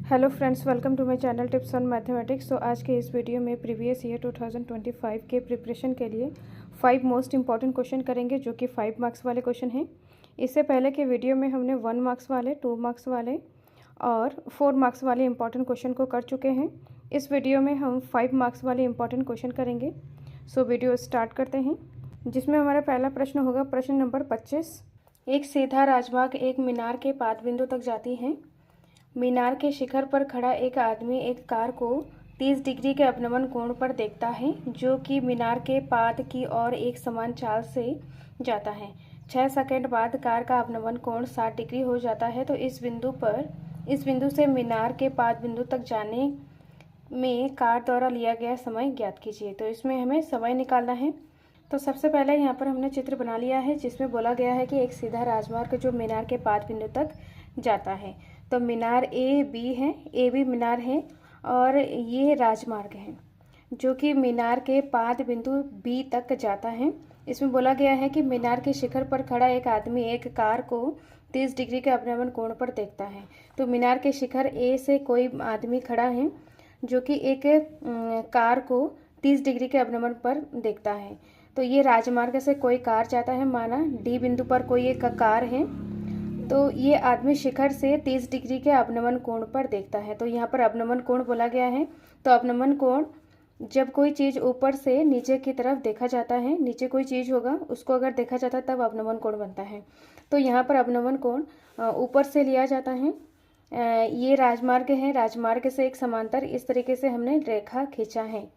Hello friends, welcome to my channel tips on mathematics. तो आज के इस वीडियो में प्रीवियस ईयर 2025 के प्रिपरेशन के लिए 5 मोस्ट इंपॉर्टेंट क्वेश्चन करेंगे, जो कि 5 मार्क्स वाले क्वेश्चन हैं। इससे पहले के वीडियो में हमने 1 मार्क्स वाले, 2 मार्क्स वाले और 4 मार्क्स वाले इंपॉर्टेंट क्वेश्चन को कर चुके हैं। इस वीडियो में हम 5 मार्क्स वाले इंपॉर्टेंट क्वेश्चन करेंगे। सो वीडियो स्टार्ट करते हैं, जिसमें हमारा पहला प्रश्न होगा प्रश्न नंबर 25। एक सीधा राजमार्ग एक मीनार के पाद बिंदु तक जाती है। मीनार के शिखर पर खड़ा एक आदमी एक कार को 30 डिग्री के अवनमन कोण पर देखता है, जो कि मीनार के पाद की ओर एक समान चाल से जाता है। 6 सेकंड बाद कार का अवनमन कोण 60 डिग्री हो जाता है। तो इस बिंदु से मीनार के पाद बिंदु तक जाने में कार द्वारा लिया गया समय ज्ञात कीजिए। तो इसमें हमें समय निकालना है। तो सबसे पहले यहाँ पर हमने चित्र बना लिया है, जिसमें बोला गया है कि एक सीधा राजमार्ग जो मीनार के पाद बिंदु तक जाता है। तो मीनार ए बी है, ए बी मीनार है और ये राजमार्ग है जो कि मीनार के पाद बिंदु बी तक जाता है। इसमें बोला गया है कि मीनार के शिखर पर खड़ा एक आदमी एक कार को 30 डिग्री के अवनमन कोण पर देखता है। तो मीनार के शिखर ए से कोई आदमी खड़ा है जो कि एक कार को 30 डिग्री के अवनमन पर देखता है। तो ये राजमार्ग से कोई कार जाता है, माना डी बिंदु पर कोई एक कार है, तो ये आदमी शिखर से 30 डिग्री के अवनमन कोण पर देखता है। तो यहाँ पर अवनमन कोण बोला गया है। तो अवनमन कोण, जब कोई चीज़ ऊपर से नीचे की तरफ देखा जाता है, नीचे कोई चीज़ होगा उसको अगर देखा जाता है तब अवनमन कोण बनता है। तो यहाँ पर अवनमन कोण ऊपर से लिया जाता है। ये राजमार्ग है, राजमार्ग से एक समांतर इस तरीके से हमने रेखा खींचा है,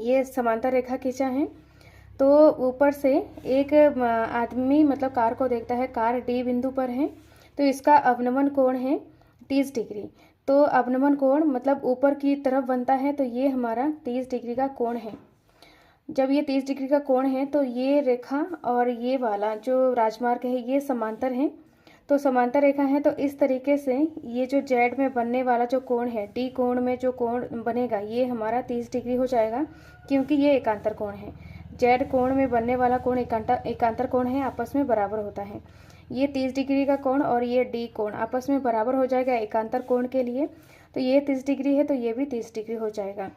ये समांतर रेखा खींचा है। तो ऊपर से एक आदमी मतलब कार को देखता है, कार डी बिंदु पर है, तो इसका अवनमन कोण है 30 डिग्री। तो अवनमन कोण मतलब ऊपर की तरफ बनता है, तो ये हमारा 30 डिग्री का कोण है। जब ये 30 डिग्री का कोण है तो ये रेखा और ये वाला जो राजमार्ग है ये समांतर है। तो समांतर रेखा है, तो इस तरीके से ये जो जेड में बनने वाला जो कोण है, डी कोण में जो कोण बनेगा ये हमारा 30 डिग्री हो जाएगा, क्योंकि ये एकांतर कोण है। जेड कोण में बनने वाला कोण एकांतर कोण है, आपस में बराबर होता है। ये 30 डिग्री का कोण और ये डी कोण आपस में बराबर हो जाएगा एकांतर कोण के लिए। तो ये 30 डिग्री है तो ये भी 30 डिग्री हो जाएगा।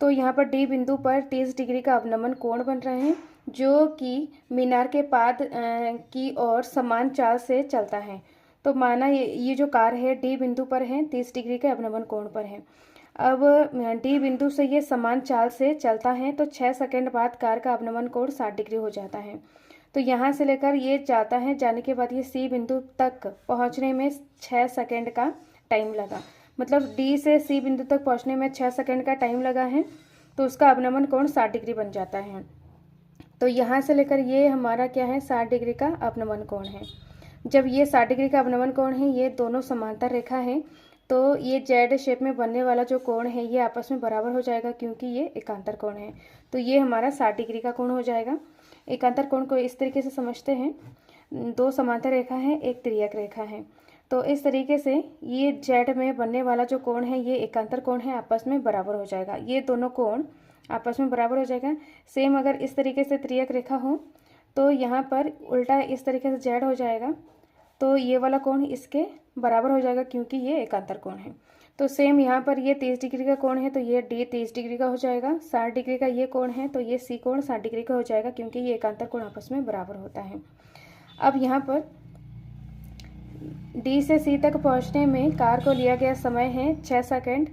तो यहाँ पर डी बिंदु पर 30 डिग्री का अवनमन कोण बन रहे हैं, जो कि मीनार के पाद की ओर समान चाल से चलता है। तो माना ये जो कार है डी बिंदु पर है, 30 डिग्री के अवनमन कोण पर है। अब डी बिंदु से ये समान चाल से चलता है, तो 6 सेकंड बाद कार का अवनमन कोण 60 डिग्री हो जाता है। तो यहाँ से लेकर ये जाता है, जाने के बाद ये सी बिंदु तक पहुँचने में 6 सेकंड का टाइम लगा। मतलब डी से सी बिंदु तक पहुँचने में 6 सेकंड का टाइम लगा है, तो उसका अवनमन कोण 60 डिग्री बन जाता है। तो यहाँ से लेकर ये हमारा क्या है, 60 डिग्री का अवनमन कोण है। जब ये 60 डिग्री का अवनमन कोण है, ये दोनों समांतर रेखा है, तो ये जेड शेप में बनने वाला जो कोण है ये आपस में बराबर हो जाएगा, क्योंकि ये एकांतर कोण है। तो ये हमारा 60 डिग्री का कोण हो जाएगा। एकांतर कोण को इस तरीके से समझते हैं, दो समांतर रेखा है, एक तिर्यक रेखा है। तो इस तरीके से ये जेड में बनने वाला जो कोण है ये एकांतर कोण है, आपस में बराबर हो जाएगा। ये दोनों कोण आपस में बराबर हो जाएगा। सेम अगर इस तरीके से तिर्यक रेखा हो तो यहाँ पर उल्टा इस तरीके से जेड हो जाएगा, तो ये वाला कोण इसके बराबर हो जाएगा, क्योंकि ये एकांतर कोण है। तो सेम यहाँ पर ये 30 डिग्री का कोण है, तो ये डी 30 डिग्री का हो जाएगा। 60 डिग्री का ये कोण है, तो ये सी कोण 60 डिग्री का हो जाएगा, क्योंकि ये एकांतर कोण आपस में बराबर होता है। अब यहाँ पर डी से सी तक पहुँचने में कार को लिया गया समय है 6 सेकंड।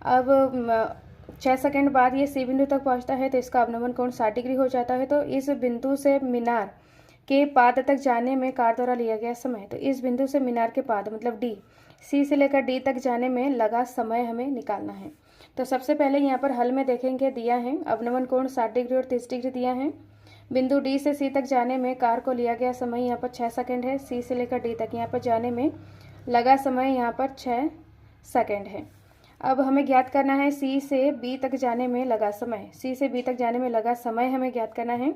अब 6 सेकंड बाद ये सी बिंदु तक पहुँचता है, तो इसका अवनमन कोण 60 डिग्री हो जाता है। तो इस बिंदु से मीनार के पाद तक जाने में कार द्वारा लिया गया समय, तो इस बिंदु से मीनार के पाद मतलब डी, सी से लेकर डी तक जाने में लगा समय हमें निकालना है। तो सबसे पहले यहाँ पर हल में देखेंगे, दिया है अवनमन कोण 60 डिग्री और 30 डिग्री दिया है। बिंदु डी से सी तक जाने में कार को लिया गया समय यहाँ पर 6 सेकंड है। सी से लेकर डी तक यहाँ पर जाने में लगा समय यहाँ पर 6 सेकंड है। अब हमें ज्ञात करना है सी से बी तक जाने में लगा समय, सी से बी तक जाने में लगा समय हमें ज्ञात करना है।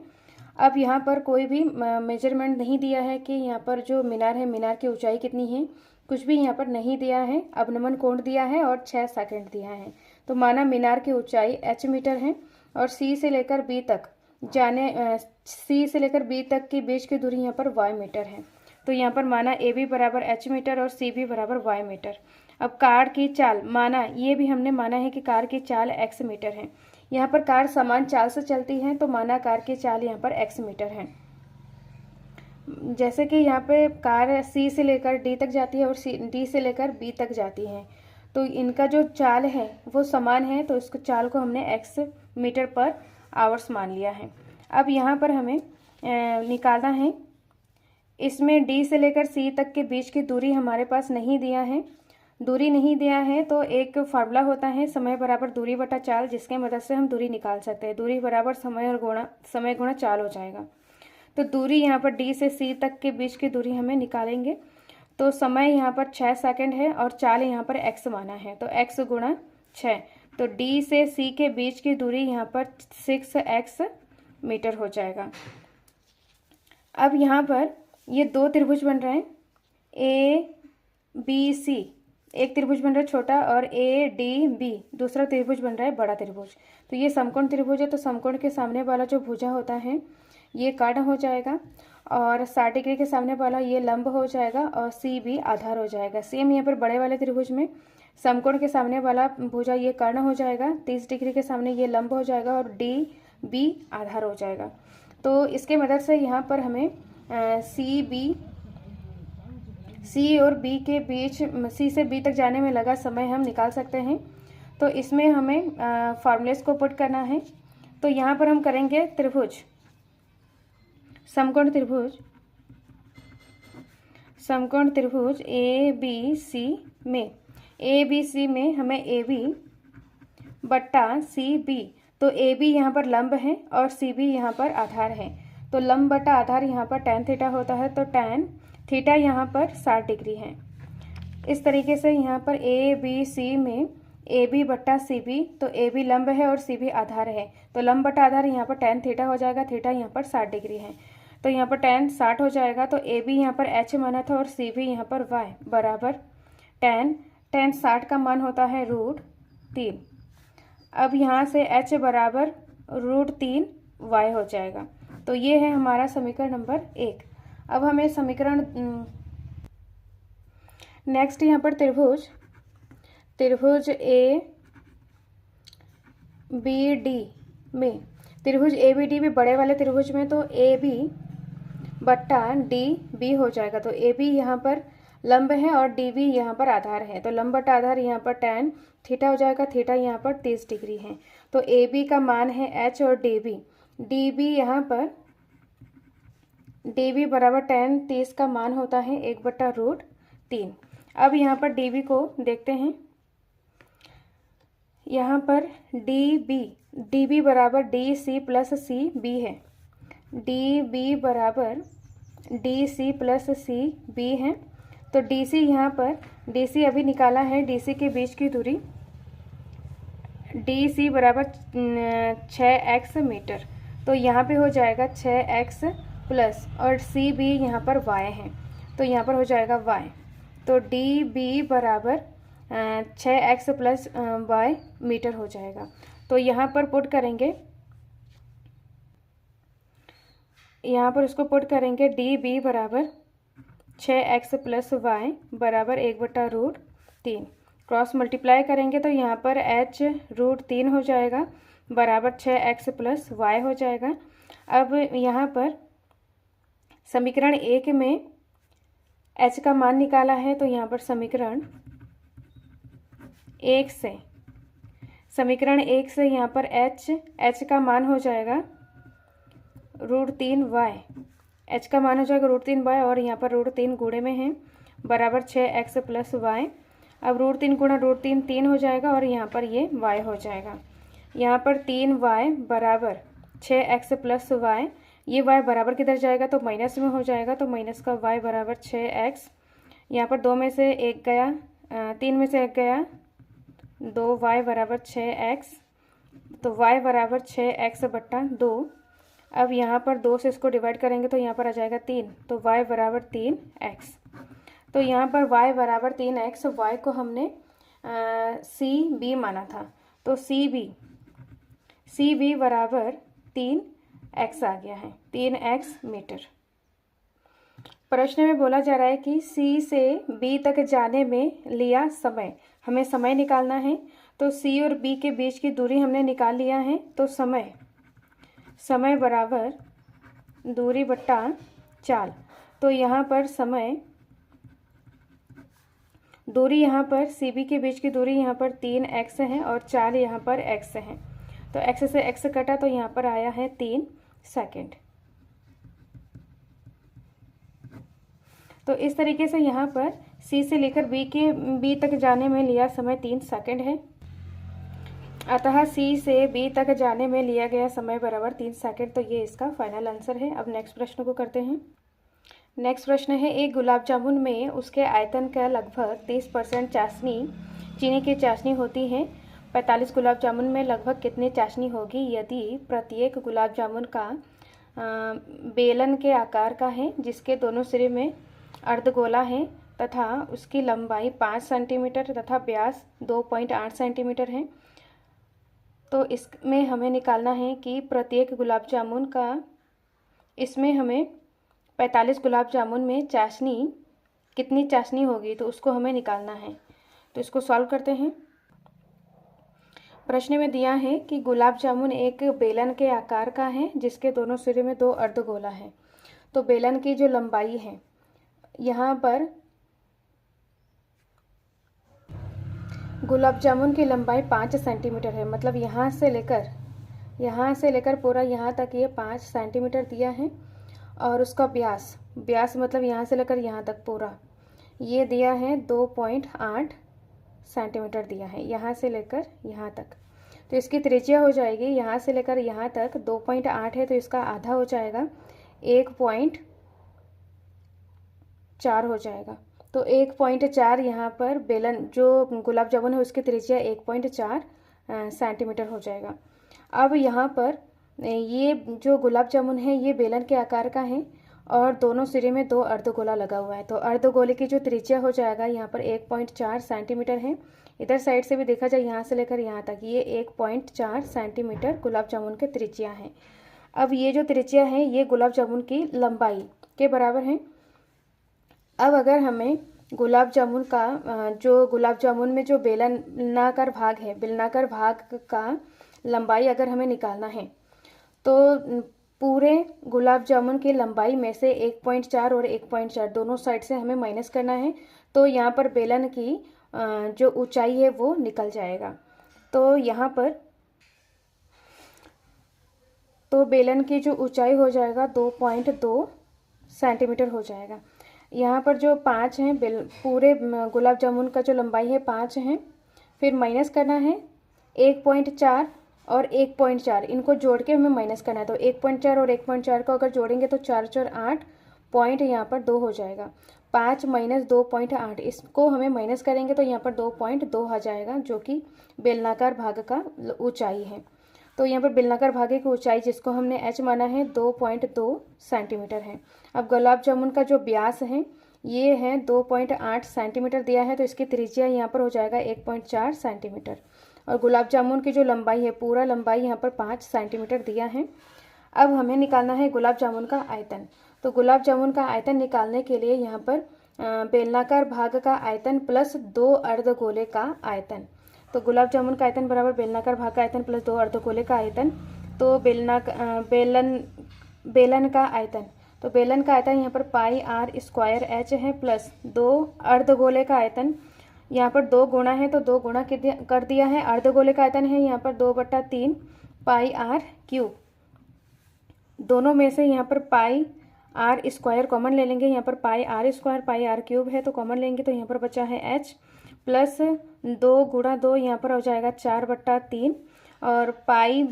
अब यहाँ पर कोई भी मेजरमेंट नहीं दिया है कि यहाँ पर जो मीनार है मीनार की ऊंचाई कितनी है, कुछ भी यहाँ पर नहीं दिया है। अवनमन कोण दिया है और 6 सेकंड दिया है। तो माना मीनार की ऊंचाई h मीटर है और सी से लेकर बी तक की बीच की दूरी यहाँ पर y मीटर है। तो यहाँ पर माना ए बी बराबर h मीटर और सी बी बराबर y मीटर। अब कार की चाल माना, ये भी हमने माना है कि कार की चाल x मीटर है। यहाँ पर कार समान चाल से चलती है तो माना कार की चाल यहाँ पर x मीटर है। जैसे कि यहाँ पे कार C से लेकर D तक जाती है और D से लेकर B तक जाती है, तो इनका जो चाल है वो समान है, तो इसको चाल को हमने x मीटर पर आवर्स मान लिया है। अब यहाँ पर हमें निकालना है, इसमें D से लेकर C तक के बीच की दूरी हमारे पास नहीं दिया है। दूरी नहीं दिया है तो एक फार्मूला होता है समय बराबर दूरी बटा चाल, जिसके मदद से हम दूरी निकाल सकते हैं। दूरी बराबर समय गुणा चाल हो जाएगा। तो दूरी यहाँ पर D से C तक के बीच की दूरी हमें निकालेंगे, तो समय यहाँ पर 6 सेकंड है और चाल यहाँ पर x माना है, तो x गुणा 6, तो D से C के बीच की दूरी यहाँ पर 6x मीटर हो जाएगा। अब यहाँ पर ये दो त्रिभुज बन रहे हैं ABC, एक त्रिभुज बन रहा है छोटा और ADB दूसरा त्रिभुज बन रहा है बड़ा त्रिभुज। तो ये समकोण त्रिभुज है, तो समकोण के सामने वाला जो भुजा होता है ये कर्ण हो जाएगा और 60 डिग्री के सामने वाला ये लंब हो जाएगा और CB आधार हो जाएगा। सेम यहाँ पर बड़े वाले त्रिभुज में समकोण के सामने वाला भुजा ये कर्ण हो जाएगा, 30 डिग्री के सामने ये लंब हो जाएगा और DB आधार हो जाएगा। तो इसके मदद से यहाँ पर हमें C और B के बीच C से B तक जाने में लगा समय हम निकाल सकते हैं। तो इसमें हमें फार्मूलेस को पुट करना है। तो यहाँ पर हम करेंगे त्रिभुज, समकोण त्रिभुज ABC में हमें AB बट्टा CB, तो AB यहाँ पर लंब है और CB यहाँ पर आधार है, तो लंब बटा आधार यहाँ पर tan थीटा होता है, तो tan थीटा यहाँ पर 60 डिग्री है। इस तरीके से यहाँ पर ABC में AB बट्टा CB, तो AB लंब है और CB आधार है, तो लंब बटा आधार यहाँ पर tan थीटा हो जाएगा, थीटा यहाँ पर 60 डिग्री है, तो यहाँ पर tan 60 हो जाएगा। तो AB यहाँ पर h माना था और CB यहाँ पर y बराबर tan 60 का मान होता है √3। अब यहाँ से h बराबर √3 y हो जाएगा। तो ये है हमारा समीकरण नंबर 1। अब हमें समीकरण नेक्स्ट यहाँ पर त्रिभुज ABD में, त्रिभुज ABD में बड़े वाले त्रिभुज में तो AB बट्टा DB हो जाएगा। तो AB यहाँ पर लंब है और DB यहाँ पर आधार है, तो लंब बटा आधार यहाँ पर tan थीटा हो जाएगा, थीटा यहाँ पर 30 डिग्री है। तो AB का मान है h और DB यहाँ पर DB बराबर tan 30 का मान होता है 1/√3। अब यहाँ पर DB को देखते हैं, यहाँ पर DB बराबर DC प्लस CB है, DB बराबर DC प्लस CB है। तो DC यहाँ पर DC अभी निकाला है, DC के बीच की दूरी DC बराबर 6x मीटर, तो यहाँ पे हो जाएगा 6x प्लस और CB यहाँ पर y है, तो यहाँ पर हो जाएगा y, तो DB बराबर 6x प्लस y मीटर हो जाएगा। तो यहाँ पर पुट करेंगे, यहाँ पर उसको पुट करेंगे DB बराबर 6x प्लस y बराबर 1/√3, क्रॉस मल्टीप्लाई करेंगे तो यहाँ पर h √3 हो जाएगा बराबर 6x प्लस y हो जाएगा। अब यहाँ पर समीकरण 1 में h का मान निकाला है, तो यहाँ पर समीकरण 1 से यहाँ पर h का मान हो जाएगा √3y, h का मान हो जाएगा √3y और यहाँ पर √3 गुणे में है बराबर 6x प्लस y। अब √3 गुणा √3 3 हो जाएगा और यहाँ पर ये y हो जाएगा। यहाँ पर 3y बराबर 6x प्लस y, ये y बराबर किधर जाएगा तो माइनस में हो जाएगा, तो माइनस का y बराबर 6x, यहाँ पर 2 में से 1 गया, 3 में से 1 गया, 2y बराबर 6x, तो y बराबर 6x बट्टा 2। अब यहाँ पर 2 से इसको डिवाइड करेंगे तो यहाँ पर आ जाएगा 3, तो y बराबर 3x। तो यहाँ पर y बराबर 3x, y को हमने CB माना था, तो CB बराबर 3x आ गया है, 3x मीटर। प्रश्न में बोला जा रहा है कि सी से बी तक जाने में लिया समय, हमें समय निकालना है। तो सी और बी के बीच की दूरी हमने निकाल लिया है, तो समय बराबर दूरी बट्टा चाल। तो यहाँ पर दूरी यहाँ पर सी बी के बीच की दूरी यहाँ पर 3x है और चाल यहाँ पर x है। तो x से x कटा तो यहाँ पर आया है 3 सेकेंड। तो इस तरीके से यहाँ पर C से लेकर B तक जाने में लिया समय 3 सेकेंड है। अतः C से B तक जाने में लिया गया समय बराबर 3 सेकेंड। तो ये इसका फाइनल आंसर है। अब नेक्स्ट प्रश्न को करते हैं। नेक्स्ट प्रश्न है, एक गुलाब जामुन में उसके आयतन का लगभग 30% चाशनी चीनी की चाशनी होती है। 45 गुलाब जामुन में लगभग कितनी चाशनी होगी यदि प्रत्येक गुलाब जामुन का बेलन के आकार का है, जिसके दोनों सिरे में अर्धगोला है तथा उसकी लंबाई 5 सेंटीमीटर तथा व्यास 2.8 सेंटीमीटर है। तो इसमें हमें निकालना है कि प्रत्येक गुलाब जामुन का, इसमें हमें 45 गुलाब जामुन में कितनी चाशनी होगी, तो उसको हमें निकालना है। तो इसको सॉल्व करते हैं। प्रश्न में दिया है कि गुलाब जामुन एक बेलन के आकार का है जिसके दोनों सिरे में 2 अर्धगोला है। तो बेलन की जो लंबाई है, यहाँ पर गुलाब जामुन की लंबाई 5 सेंटीमीटर है, मतलब यहाँ से लेकर पूरा यहाँ तक ये 5 सेंटीमीटर दिया है। और उसका व्यास मतलब यहाँ से लेकर यहाँ तक पूरा ये दिया है 2.8 सेंटीमीटर दिया है, यहाँ से लेकर यहाँ तक। तो इसकी त्रिज्या हो जाएगी, यहाँ से लेकर यहाँ तक 2.8 है तो इसका आधा हो जाएगा 1.4 हो जाएगा। तो 1.4 यहाँ पर बेलन जो गुलाब जामुन है उसकी त्रिज्या 1.4 सेंटीमीटर हो जाएगा। अब यहाँ पर ये जो गुलाब जामुन है ये बेलन के आकार का है और दोनों सिरे में 2 अर्धगोला लगा हुआ है। तो अर्धगोले की जो त्रिज्या हो जाएगा यहाँ पर 1.4 सेंटीमीटर है। इधर साइड से भी देखा जाए यहाँ से लेकर यहाँ तक ये 1.4 सेंटीमीटर गुलाब जामुन की त्रिज्या है। अब ये जो त्रिज्या है ये गुलाब जामुन की लंबाई के बराबर है। अब अगर हमें गुलाब जामुन में जो बेलनाकार भाग है, बेलनाकार भाग का लंबाई अगर हमें निकालना है तो पूरे गुलाब जामुन की लंबाई में से 1.4 और 1.4 दोनों साइड से हमें माइनस करना है। तो यहाँ पर बेलन की जो ऊंचाई है वो निकल जाएगा। तो यहाँ पर बेलन की जो ऊंचाई हो जाएगा 2.2 सेंटीमीटर हो जाएगा। यहाँ पर जो 5 हैं, पूरे गुलाब जामुन का जो लंबाई है 5 है, फिर माइनस करना है 1.4 और 1.4, इनको जोड़ के हमें माइनस करना है। तो 1.4 और 1.4 को अगर जोड़ेंगे तो 4 4 8 पॉइंट यहाँ पर 2 हो जाएगा। 5 माइनस 2.8 इसको हमें माइनस करेंगे तो यहाँ पर 2.2 आ जाएगा, जो कि बेलनाकार भाग का ऊंचाई है। तो यहाँ पर बेलनाकार भाग की ऊंचाई जिसको हमने h माना है 2.2 सेंटीमीटर है। अब गुलाब जामुन का जो व्यास है ये है 2.8 सेंटीमीटर दिया है, तो इसकी त्रिज्या यहाँ पर हो जाएगा 1.4 सेंटीमीटर। और गुलाब जामुन की जो लंबाई है, पूरा लंबाई यहाँ पर 5 सेंटीमीटर दिया है। अब हमें निकालना है गुलाब जामुन का आयतन। तो गुलाब जामुन का आयतन निकालने के लिए यहाँ पर बेलनाकार भाग का आयतन प्लस 2 अर्धगोले का आयतन। तो गुलाब जामुन का आयतन बराबर बेलनाकार भाग का आयतन प्लस 2 अर्धगोले का आयतन। तो बेलन का आयतन, तो बेलन का आयतन यहाँ पर पाई r स्क्वायर h है प्लस 2 अर्धगोले का आयतन, यहाँ पर 2 गुणा है तो 2 गुणा कर दिया है। अर्धगोले का आयतन है यहाँ पर 2/3 पाई r क्यूब। दोनों में से यहाँ पर पाई r स्क्वायर कॉमन ले लेंगे, यहाँ पर पाई r square pi r cube है तो कॉमन लेंगे तो यहाँ पर बचा है h प्लस 2 गुणा 2 यहाँ पर हो जाएगा 4/3 और पाई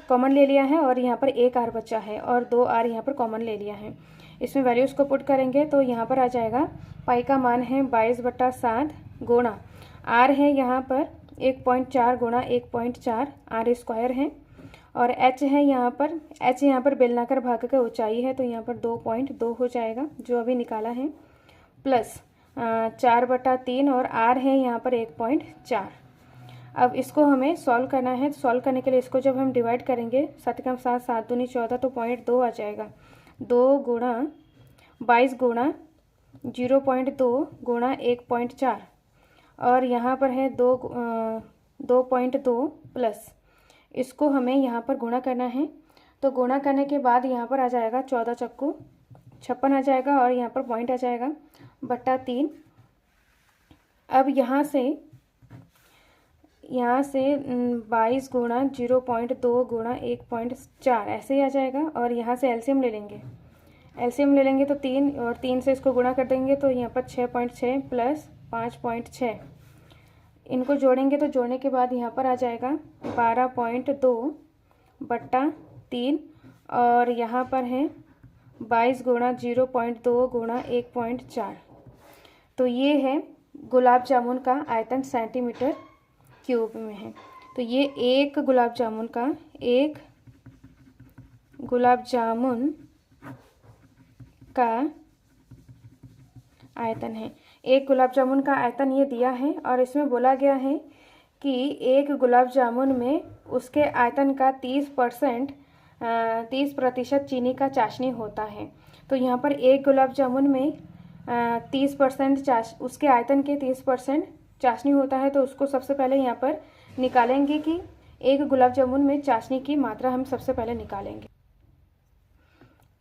कॉमन ले लिया है और यहाँ पर 1 r बचा है और 2 r यहाँ पर कॉमन ले लिया है। इसमें वैल्यूज़ को पुट करेंगे तो यहाँ पर आ जाएगा पाई का मान है 22/7 गुणा r है यहाँ पर 1.4 गुणा 1.4 r स्क्वायर है और h है यहाँ पर बेलनाकार भाग का ऊंचाई है तो यहाँ पर 2.2 हो जाएगा जो अभी निकाला है, प्लस 4/3 और r है यहाँ पर 1.4। अब इसको हमें सॉल्व करना है। सॉल्व करने के लिए इसको जब हम डिवाइड करेंगे 7 का 7 7 दूनी 14 तो 0.2 आ जाएगा। 2 गुणा 22 गुणा 0.2 गुणा 1.4 और यहाँ पर है 2.2 प्लस, इसको हमें यहाँ पर गुणा करना है। तो गुणा करने के बाद यहाँ पर आ जाएगा 14 चक्कू 56 आ जाएगा और यहाँ पर पॉइंट आ जाएगा बट्टा 3। अब यहाँ से 22 गुणा 0.2 गुणा 1.4 ऐसे ही आ जाएगा और यहाँ से एलसीएम ले लेंगे। एलसीएम ले लेंगे तो 3 और 3 से इसको गुणा कर देंगे तो यहाँ पर 6.6 प्लस 5.6, इनको जोड़ेंगे तो जोड़ने के बाद यहाँ पर आ जाएगा 12.2 बट्टा 3 और यहाँ पर है 22 गुणा 0.2 गुणा 1.4। तो ये है गुलाब जामुन का आयतन सेंटीमीटर क्यूब में है। तो ये एक गुलाब जामुन का आयतन है। एक गुलाब जामुन का आयतन ये दिया है और इसमें बोला गया है कि एक गुलाब जामुन में उसके आयतन का 30% चीनी का चाशनी होता है। तो यहाँ पर एक गुलाब जामुन में 30% उसके आयतन के 30% चाशनी होता है। तो उसको सबसे पहले यहाँ पर निकालेंगे कि एक गुलाब जामुन में चाशनी की मात्रा हम सबसे पहले निकालेंगे।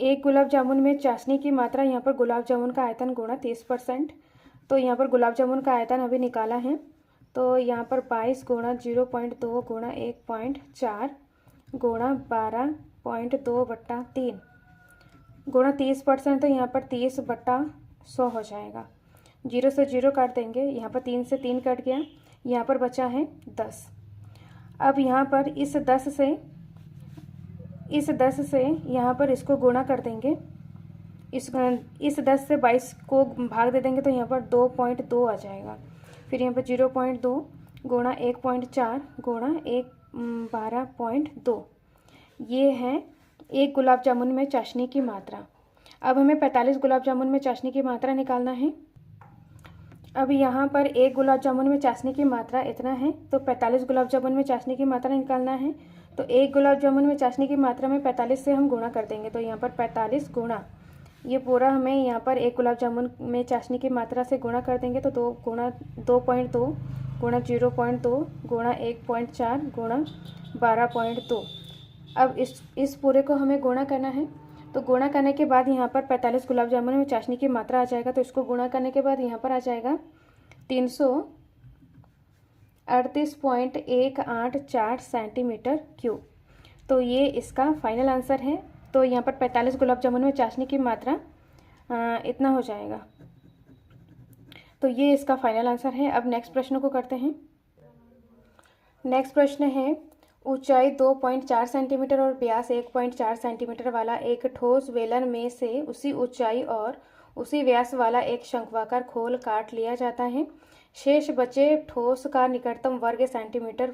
एक गुलाब जामुन में चाशनी की मात्रा यहाँ पर गुलाब जामुन का आयतन गुणा 30%। तो यहाँ पर गुलाब जामुन का आयतन अभी निकाला है। तो यहाँ पर 22 गुणा 0.2 गुणा 1.4 गुणा 12.2 बट्टा 3 गुणा 30%, तो यहाँ पर 30/100 हो जाएगा। 0 से 0 काट देंगे, यहाँ पर 3 से 3 कट गया, यहाँ पर बचा है 10। अब यहाँ पर इस 10 से यहाँ पर इसको गुणा कर देंगे। इस 10 से 22 को भाग दे देंगे तो यहाँ पर 2.2 आ जाएगा। फिर यहाँ पर 0.2 गुणा 1.4 गुणा 12.2, ये है एक गुलाब जामुन में चाशनी की मात्रा। अब हमें 45 गुलाब जामुन में चाशनी की मात्रा निकालना है। अब यहाँ पर एक गुलाब जामुन में चाशनी की मात्रा इतना है, तो 45 गुलाब जामुन में चाशनी की मात्रा निकालना है। तो एक गुलाब जामुन में चाशनी की मात्रा में 45 से हम गुणा कर देंगे। तो यहाँ पर 45 गुणा, ये पूरा हमें यहाँ पर एक गुलाब जामुन में चाशनी की मात्रा से गुणा कर देंगे। तो 2.2 गुणा 0.2 गुणा 1.4 गुणा 12.2। अब इस पूरे को हमें गुणा करना है। तो गुणा करने के बाद यहाँ पर 45 गुलाब जामुन में चाशनी की मात्रा आ जाएगा। तो इसको गुणा करने के बाद यहाँ पर आ जाएगा 338.184 सेंटीमीटर क्यूब। तो ये इसका फाइनल आंसर है। तो यहाँ पर 45 गुलाब जामुन में चाशनी की मात्रा इतना हो जाएगा। तो ये इसका फाइनल आंसर है। अब नेक्स्ट प्रश्न को करते हैं। नेक्स्ट प्रश्न है, ऊंचाई 2.4 सेंटीमीटर और व्यास 1.4 सेंटीमीटर वाला एक ठोस बेलन में से उसी ऊंचाई और उसी व्यास वाला एक शंक्वाकार खोल काट लिया जाता है। शेष बचे ठोस का निकटतम वर्ग सेंटीमीटर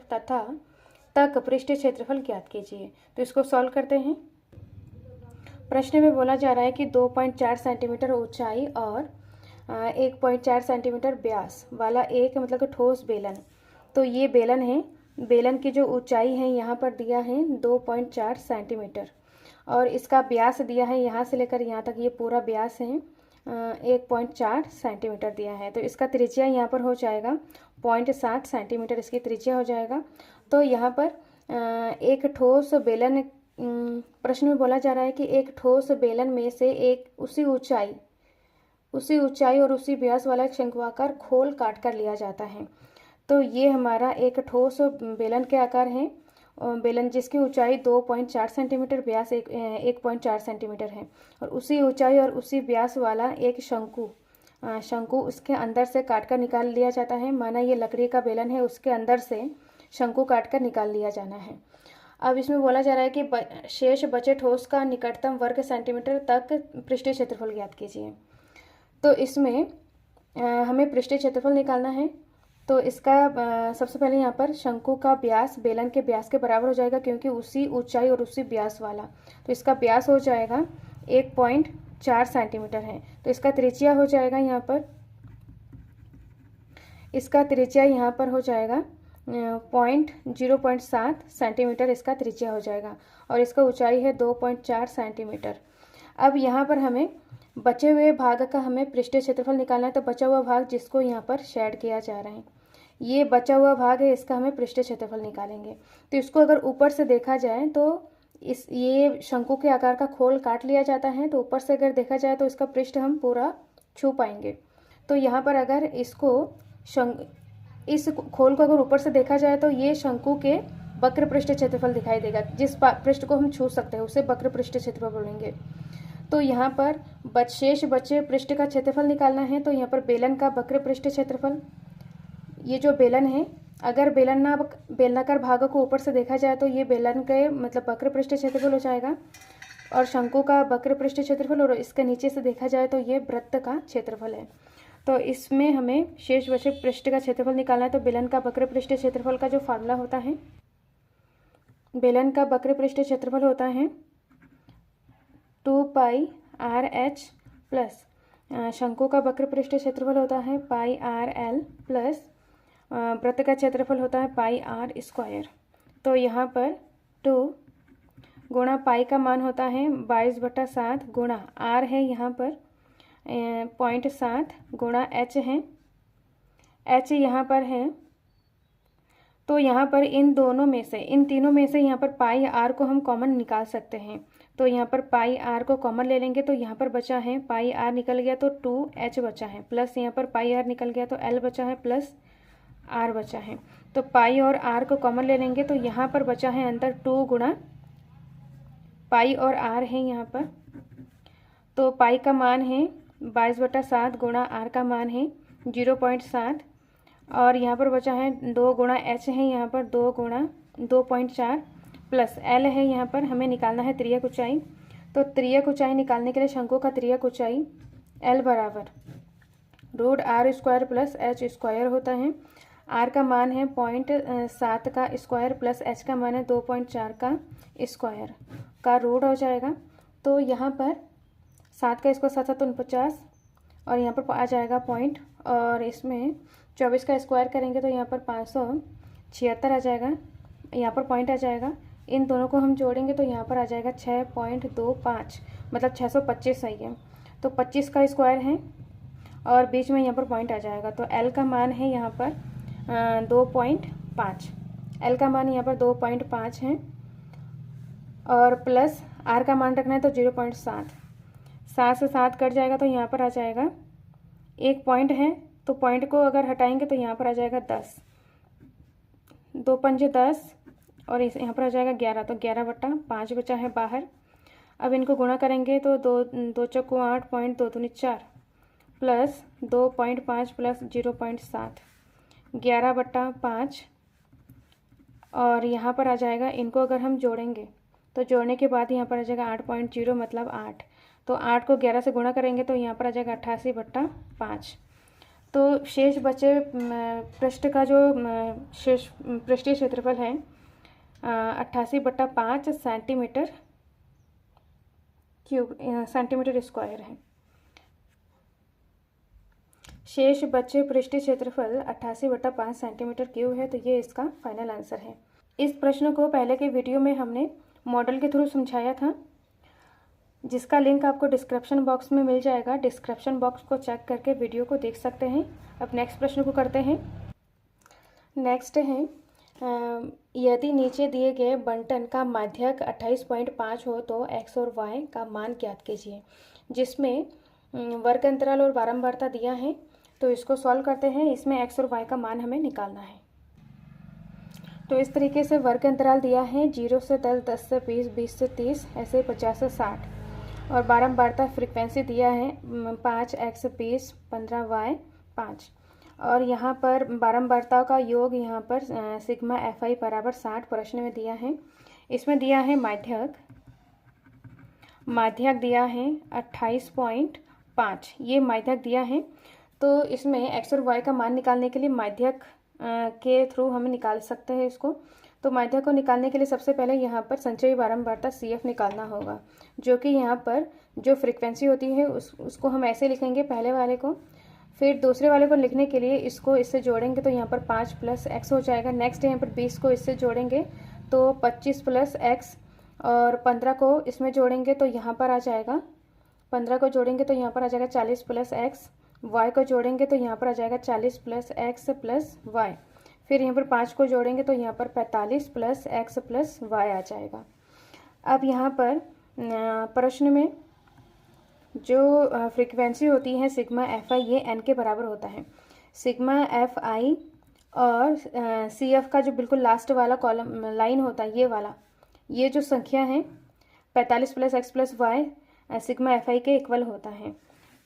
तक पृष्ठीय क्षेत्रफल ज्ञात कीजिए। तो इसको सॉल्व करते हैं। प्रश्न में बोला जा रहा है कि 2.4 सेंटीमीटर ऊंचाई और 1.4 सेंटीमीटर व्यास वाला एक मतलब ठोस बेलन। तो ये बेलन है। बेलन की जो ऊंचाई है यहाँ पर दिया है 2.4 सेंटीमीटर और इसका व्यास दिया है यहाँ से लेकर यहाँ तक, ये पूरा व्यास है 1.4 सेंटीमीटर दिया है। तो इसका त्रिज्या यहाँ पर हो जाएगा 0.7 सेंटीमीटर इसकी त्रिज्या हो जाएगा। तो यहाँ पर एक ठोस बेलन, प्रश्न में बोला जा रहा है कि एक ठोस बेलन में से एक उसी ऊंचाई और उसी व्यास वाला एक शंक्वाकार खोल काट कर लिया जाता है। तो ये हमारा एक ठोस बेलन के आकार है। बेलन जिसकी ऊंचाई 2.4 सेंटीमीटर, व्यास 1.4 सेंटीमीटर है और उसी ऊंचाई और उसी व्यास वाला एक शंकु उसके अंदर से काटकर निकाल लिया जाता है। माना ये लकड़ी का बेलन है, उसके अंदर से शंकु काटकर निकाल लिया जाना है। अब इसमें बोला जा रहा है कि शेष बचे ठोस का निकटतम वर्ग सेंटीमीटर तक पृष्ठीय क्षेत्रफल ज्ञात कीजिए। तो इसमें हमें पृष्ठीय क्षेत्रफल निकालना है। तो इसका सबसे पहले यहाँ पर शंकु का व्यास बेलन के व्यास के बराबर हो जाएगा, क्योंकि उसी ऊंचाई और उसी व्यास वाला। तो इसका व्यास हो जाएगा 1.4 सेंटीमीटर है। तो इसका त्रिज्या हो जाएगा यहाँ पर, इसका त्रिज्या यहाँ पर हो जाएगा 0.7 सेंटीमीटर इसका त्रिज्या हो जाएगा और इसका ऊंचाई है 2.4 सेंटीमीटर। अब यहाँ पर हमें बचे हुए भाग का हमें पृष्ठीय क्षेत्रफल निकालना है। तो बचा हुआ भाग जिसको यहाँ पर शेड किया जा रहा है, ये बचा हुआ भाग है, इसका हमें पृष्ठीय क्षेत्रफल निकालेंगे। तो इसको अगर ऊपर से देखा जाए तो ये शंकु के आकार का खोल काट लिया जाता है। तो ऊपर से अगर देखा जाए तो इसका पृष्ठ हम पूरा छू पाएंगे। तो यहाँ पर अगर इस खोल को अगर ऊपर से देखा जाए तो ये शंकु के वक्र पृष्ठ क्षेत्रफल दिखाई देगा। जिस पृष्ठ को हम छू सकते हैं उसे वक्र पृष्ठ क्षेत्रफल बोलेंगे। तो यहाँ पर शेष बचे पृष्ठ का क्षेत्रफल निकालना है। तो यहाँ पर बेलन का वक्र पृष्ठ क्षेत्रफल, ये जो बेलन है, अगर बेलनाकार भागों को ऊपर से देखा जाए तो ये बेलन के मतलब वक्र पृष्ठ क्षेत्रफल हो जाएगा, और शंकु का वक्र पृष्ठ क्षेत्रफल, और इसके नीचे से देखा जाए तो ये वृत्त का क्षेत्रफल है। तो इसमें हमें शेष बचे पृष्ठ का क्षेत्रफल निकालना है। तो बेलन का वक्र पृष्ठ क्षेत्रफल का जो फार्मूला होता है, बेलन का वक्र पृष्ठ क्षेत्रफल होता है 2πr/h प्लस शंकु का वक्र पृष्ठ क्षेत्रफल होता है πr/l प्लस वृत्त का क्षेत्रफल होता है πr²। तो यहाँ पर 2 गुणा पाई का मान होता है 22/7 गुणा r है यहाँ पर 0.7 गुणा h है, h यहाँ पर है। तो यहाँ पर इन तीनों में से यहाँ पर पाई r को हम कॉमन निकाल सकते हैं। तो यहाँ पर पाई r को कॉमन ले लेंगे तो यहाँ पर बचा है पाई r निकल गया तो 2h बचा है, प्लस यहाँ पर पाई r निकल गया तो l बचा है प्लस r बचा है। तो पाई और r को कॉमन ले लेंगे तो यहाँ पर बचा है अंतर 2 गुणा पाई और r है यहाँ पर। तो पाई का मान है 22/7 गुणा r का मान है 0.7, और यहाँ पर बचा है 2 गुणा h है यहाँ पर 2 गुणा 2.4 प्लस l है यहाँ पर हमें निकालना है त्रियक ऊंचाई। तो त्रियक ऊंचाई निकालने के लिए शंकु का त्रियक ऊंचाई l बराबर √r² प्लस h² होता है। r का मान है 0.7 का स्क्वायर प्लस h का मान है 2.4 का स्क्वायर का रूट हो जाएगा। तो यहाँ पर 7 का स्क्वायर 7 7 49, और यहाँ पर आ जाएगा पॉइंट, और इसमें 24 का स्क्वायर करेंगे तो यहाँ पर 576 आ जाएगा, यहाँ पर पॉइंट आ जाएगा। इन दोनों को हम जोड़ेंगे तो यहाँ पर आ जाएगा 6.25, मतलब 625 सही है। तो 25 का स्क्वायर है और बीच में यहाँ पर पॉइंट आ जाएगा। तो L का मान है यहाँ पर 2.5, L का मान यहाँ पर 2.5 है, और प्लस R का मान रखना है तो 0.7, 7 से 7 कट जाएगा तो यहाँ पर आ जाएगा एक पॉइंट है। तो पॉइंट को अगर हटाएंगे तो यहाँ पर आ जाएगा 10, 2 पंजे 10, और इस यहाँ पर आ जाएगा 11। तो 11/5 बचा है बाहर। अब इनको गुणा करेंगे तो 2 चौको 8, 2 दूनी 4 प्लस 2.5 प्लस 0.7, 11/5, और यहाँ पर आ जाएगा। इनको अगर हम जोड़ेंगे तो जोड़ने के बाद यहाँ पर आ जाएगा 8.0 मतलब 8। तो 8 को 11 से गुणा करेंगे तो यहाँ पर आ जाएगा 88/5। तो शेष बचे पृष्ठ का जो शेष पृष्ठीय क्षेत्रफल है 88/5 सेंटीमीटर स्क्वायर है। शेष बचे पृष्ठीय क्षेत्रफल 88/5 सेंटीमीटर क्यूब है। तो ये इसका फाइनल आंसर है। इस प्रश्न को पहले के वीडियो में हमने मॉडल के थ्रू समझाया था, जिसका लिंक आपको डिस्क्रिप्शन बॉक्स में मिल जाएगा। डिस्क्रिप्शन बॉक्स को चेक करके वीडियो को देख सकते हैं। अब नेक्स्ट प्रश्न को करते हैं। नेक्स्ट है यदि नीचे दिए गए बंटन का माध्यक 28.5 हो तो x और y का मान ज्ञात कीजिए। जिसमें वर्ग अंतराल और बारंबारता दिया है, तो इसको सॉल्व करते हैं। इसमें x और y का मान हमें निकालना है। तो इस तरीके से वर्ग अंतराल दिया है 0 से 10, 10 से 20, 20 से 30, ऐसे 50 से 60, और बारंबारता फ्रीक्वेंसी दिया है 5x 20, 15y 5, और यहाँ पर बारंबारता का योग यहाँ पर सिग्मा fi बराबर 60 प्रश्न में दिया है। इसमें दिया है माध्यक दिया है 28.5, ये माध्यक दिया है। तो इसमें x और y का मान निकालने के लिए माध्यक के थ्रू हमें निकाल सकते हैं इसको। तो माध्यक को निकालने के लिए सबसे पहले यहाँ पर संचयी बारंबारता CF निकालना होगा, जो कि यहाँ पर जो फ्रीक्वेंसी होती है उसको हम ऐसे लिखेंगे पहले वाले को। फिर दूसरे वाले को लिखने के लिए इसको इससे जोड़ेंगे तो यहाँ पर 5 + x हो जाएगा। नेक्स्ट यहाँ पर 20 को इससे जोड़ेंगे तो 25 + x, और 15 को इसमें जोड़ेंगे तो यहाँ पर आ जाएगा 15 को जोड़ेंगे तो यहाँ पर आ जाएगा 40 प्लस एक्स, वाई को जोड़ेंगे तो यहाँ पर आ जाएगा 40 प्लस एक्स प्लस वाई, फिर यहाँ पर 5 को जोड़ेंगे तो यहाँ पर 45 प्लस एक्स प्लस वाई आ जाएगा। अब यहाँ पर प्रश्न में जो फ्रीक्वेंसी होती है सिग्मा एफ आई, ये एन के बराबर होता है। सिग्मा एफ आई और सी एफ का जो बिल्कुल लास्ट वाला कॉलम लाइन होता है, ये वाला, ये जो संख्या है 45 plus X plus Y sigma F I के इक्वल होता है।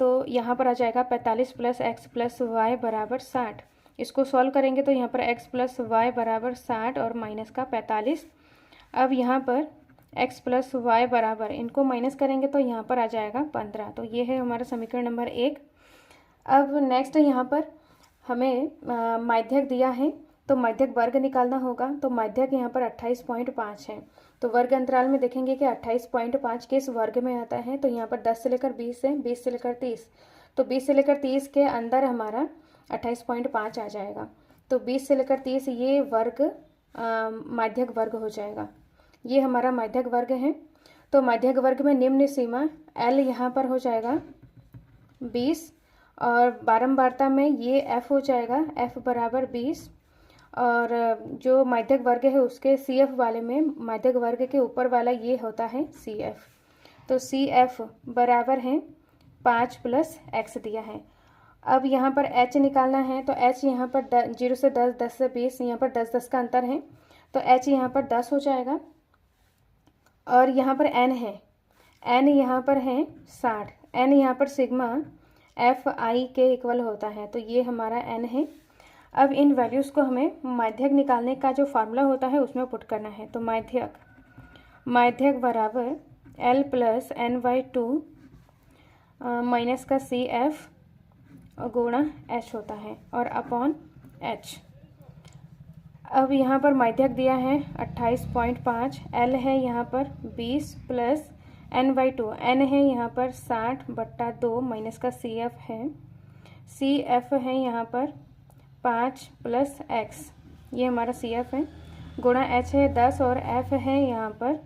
तो यहाँ पर आ जाएगा 45 प्लस एक्स प्लस वाई बराबर 60। इसको सॉल्व करेंगे तो यहाँ पर x प्लस वाई बराबर 60 और माइनस का 45। अब यहाँ पर x प्लस वाई बराबर, इनको माइनस करेंगे तो यहाँ पर आ जाएगा 15। तो ये है हमारा समीकरण नंबर 1। अब नेक्स्ट यहाँ पर हमें माध्यक दिया है, तो माध्यक वर्ग निकालना होगा। तो माध्यक यहाँ पर 28.5 है। तो वर्ग अंतराल में देखेंगे कि 28.5 किस वर्ग में आता है। तो यहाँ पर 10 से लेकर 20 है, 20 से लेकर 30, तो 20 से लेकर 30 के अंदर हमारा 28.5 आ जाएगा। तो 20 से लेकर 30 ये वर्ग माध्यक वर्ग हो जाएगा। ये हमारा माध्यक वर्ग है। तो माध्यक वर्ग में निम्न सीमा L यहाँ पर हो जाएगा 20 और बारंबारता में ये F हो जाएगा, F बराबर 20, और जो माध्यक वर्ग है उसके CF वाले में माध्यक वर्ग के ऊपर वाला ये होता है CF। तो CF बराबर है 5 प्लस x दिया है। अब यहाँ पर h निकालना है। तो h यहाँ पर 0 से 10, 10 से 20, यहाँ पर 10 10 का अंतर है, तो h यहाँ पर 10 हो जाएगा। और यहाँ पर n है, n यहाँ पर है 60, n यहाँ पर सिग्मा एफ आई के इक्वल होता है। तो ये हमारा n है। अब इन वैल्यूज़ को हमें माध्यक निकालने का जो फार्मूला होता है उसमें पुट करना है। तो माध्यक बराबर L plus N by 2 minus का CF गुणा H होता है और अपॉन H। अब यहाँ पर माध्यक दिया है 28.5, L है यहाँ पर 20 प्लस n बाई 2, n है यहाँ पर 60/2 माइनस का CF है, CF है यहाँ पर 5 प्लस x, ये हमारा CF है, गुणा H है 10 और F है यहाँ पर,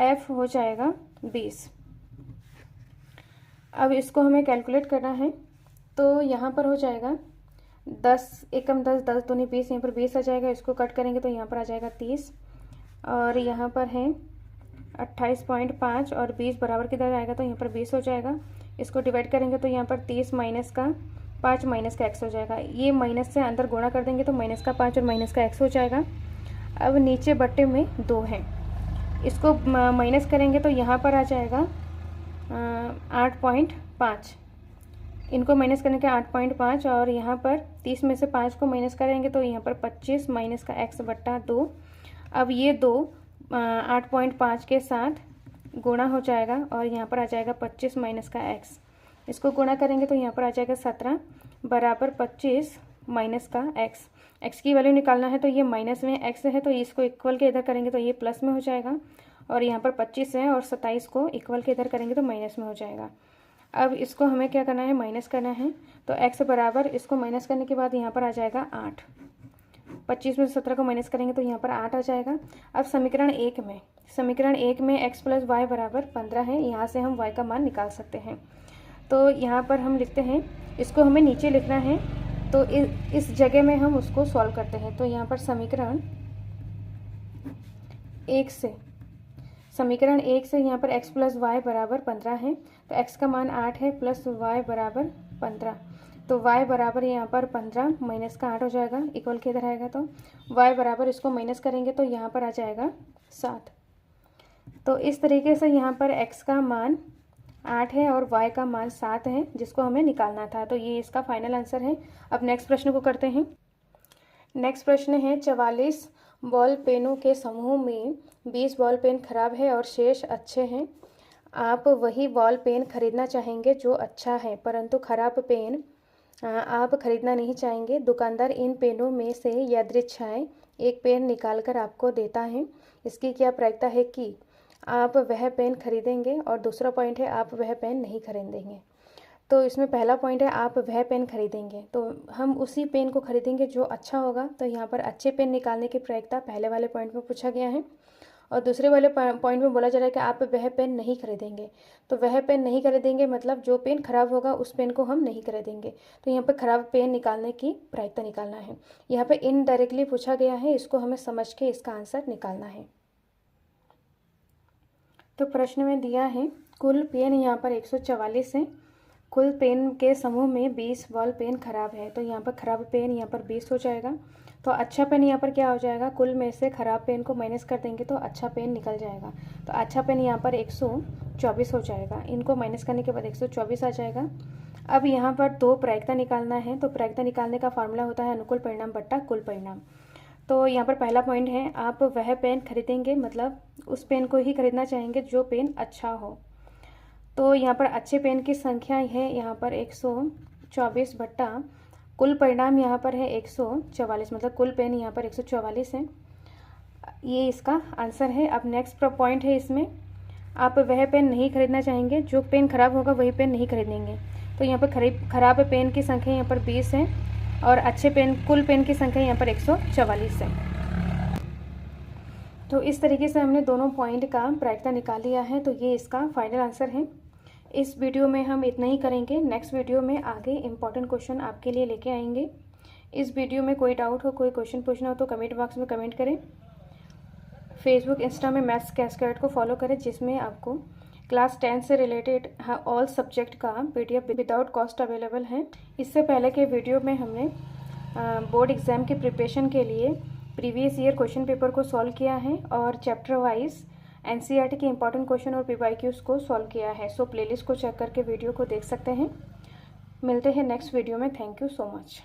F हो जाएगा 20। अब इसको हमें कैलकुलेट करना है। तो यहाँ पर हो जाएगा 10 एकम 10, 10 दूनी 20, यहाँ पर 20 आ जाएगा। इसको कट करेंगे तो यहाँ पर आ जाएगा 30, और यहाँ पर है 28.5 और 20 बराबर किधर आएगा तो यहाँ पर 20 हो जाएगा। इसको डिवाइड करेंगे तो यहाँ पर 30 माइनस का 5 माइनस का x हो जाएगा। ये माइनस से अंदर गुणा कर देंगे तो माइनस का 5 और माइनस का x हो जाएगा। अब नीचे बट्टे में 2 है, इसको माइनस करेंगे तो यहाँ पर आ जाएगा 8.5, इनको माइनस करने के 8.5, और यहाँ पर 30 में से 5 को माइनस करेंगे तो यहाँ पर 25 माइनस का x/2। अब ये 2 8.5 के साथ गुणा हो जाएगा और यहाँ पर आ जाएगा 25 माइनस का x। इसको गुणा करेंगे तो यहाँ पर आ जाएगा 17 बराबर 25 माइनस का x की वैल्यू निकालना है। तो ये माइनस में x है, तो इसको इक्वल के इधर करेंगे तो ये प्लस में हो जाएगा, और यहाँ पर 25 है और 27 को इक्वल के इधर करेंगे तो माइनस में हो जाएगा। अब इसको हमें क्या करना है, माइनस करना है। तो x बराबर, इसको माइनस करने के बाद यहाँ पर आ जाएगा 8, 25 में 17 को माइनस करेंगे तो यहाँ पर 8 आ जाएगा। अब समीकरण 1 में x प्लस वाई बराबर 15 है, यहाँ से हम y का मान निकाल सकते हैं। तो यहाँ पर हम लिखते हैं, इसको हमें नीचे लिखना है, तो इस जगह में हम उसको सॉल्व करते हैं। तो यहाँ पर समीकरण 1 से यहाँ पर x प्लस वाई बराबर 15 है, तो x का मान 8 है प्लस y बराबर 15, तो y बराबर यहाँ पर 15 माइनस का 8 हो जाएगा, इक्वल के इधर आएगा तो y बराबर, इसको माइनस करेंगे तो यहाँ पर आ जाएगा 7। तो इस तरीके से यहाँ पर x का मान 8 है और y का मान 7 है, जिसको हमें निकालना था। तो ये इसका फाइनल आंसर है। अब नेक्स्ट प्रश्न को करते हैं। नेक्स्ट प्रश्न है, 44 बॉल पेनों के समूह में 20 बॉल पेन खराब है और शेष अच्छे हैं। आप वही बॉल पेन खरीदना चाहेंगे जो अच्छा है, परंतु खराब पेन आप खरीदना नहीं चाहेंगे। दुकानदार इन पेनों में से यदृच्छाएं एक पेन निकालकर आपको देता है। इसकी क्या प्रायिकता है कि आप वह पेन खरीदेंगे, और दूसरा पॉइंट है आप वह पेन नहीं खरीदेंगे। तो इसमें पहला पॉइंट है आप वह पेन खरीदेंगे, तो हम उसी पेन को खरीदेंगे जो अच्छा होगा। तो यहाँ पर अच्छे पेन निकालने की प्रायिकता पहले वाले पॉइंट में पूछा गया है, और दूसरे वाले पॉइंट में बोला जा रहा है कि आप वह पेन नहीं खरीदेंगे। तो वह पेन नहीं खरीदेंगे मतलब जो पेन ख़राब होगा उस पेन को हम नहीं खरीदेंगे। तो यहाँ पर ख़राब पेन निकालने की प्रायिकता निकालना है। यहाँ पर इनडायरेक्टली पूछा गया है, इसको हमें समझ के इसका आंसर निकालना है। तो प्रश्न में दिया है कुल पेन यहाँ पर 144 है। कुल पेन के समूह में 20 बॉल पेन खराब है। तो यहाँ पर खराब पेन यहाँ पर 20 हो जाएगा। तो अच्छा पेन यहाँ पर क्या हो जाएगा, कुल में से खराब पेन को माइनस कर देंगे तो अच्छा पेन निकल जाएगा। तो अच्छा पेन यहाँ पर 124 हो जाएगा। इनको माइनस करने के बाद 124 आ जाएगा। अब यहाँ पर दो प्रायिकता निकालना है। तो प्रायिकता निकालने का फार्मूला होता है अनुकूल परिणाम बट्टा कुल परिणाम। तो यहाँ पर पहला पॉइंट है, आप वह पेन खरीदेंगे मतलब उस पेन को ही खरीदना चाहेंगे जो पेन अच्छा हो। तो यहाँ पर अच्छे पेन की संख्या है यहाँ पर 124 बट्टा कुल परिणाम यहाँ पर है 144, मतलब कुल पेन यहाँ पर 144 है। ये इसका आंसर है। अब नेक्स्ट पॉइंट है, इसमें आप वह पेन नहीं खरीदना चाहेंगे, जो पेन खराब होगा वही पेन नहीं खरीदेंगे। तो यहाँ पर खराब पेन की संख्या यहाँ पर 20 है और अच्छे पेन कुल पेन की संख्या यहाँ पर 144 है। तो इस तरीके से हमने दोनों पॉइंट का प्रायिकता निकाल लिया है। तो ये इसका फाइनल आंसर है। इस वीडियो में हम इतना ही करेंगे। नेक्स्ट वीडियो में आगे इंपॉर्टेंट क्वेश्चन आपके लिए लेके आएंगे। इस वीडियो में कोई डाउट हो, कोई क्वेश्चन पूछना हो तो कमेंट बॉक्स में कमेंट करें। फेसबुक इंस्टा में मैथ्स कैस्केड को फॉलो करें, जिसमें आपको क्लास 10 से रिलेटेड ऑल सब्जेक्ट का PDF विदाउट कॉस्ट अवेलेबल है। इससे पहले के वीडियो में हमने बोर्ड एग्ज़ाम की प्रिपरेशन के लिए प्रीवियस ईयर क्वेश्चन पेपर को सॉल्व किया है और चैप्टर वाइज NCERT के इंपॉर्टेंट क्वेश्चन और PYQs को सॉल्व किया है। सो प्लेलिस्ट को चेक करके वीडियो को देख सकते हैं। मिलते हैं नेक्स्ट वीडियो में। Thank you so much.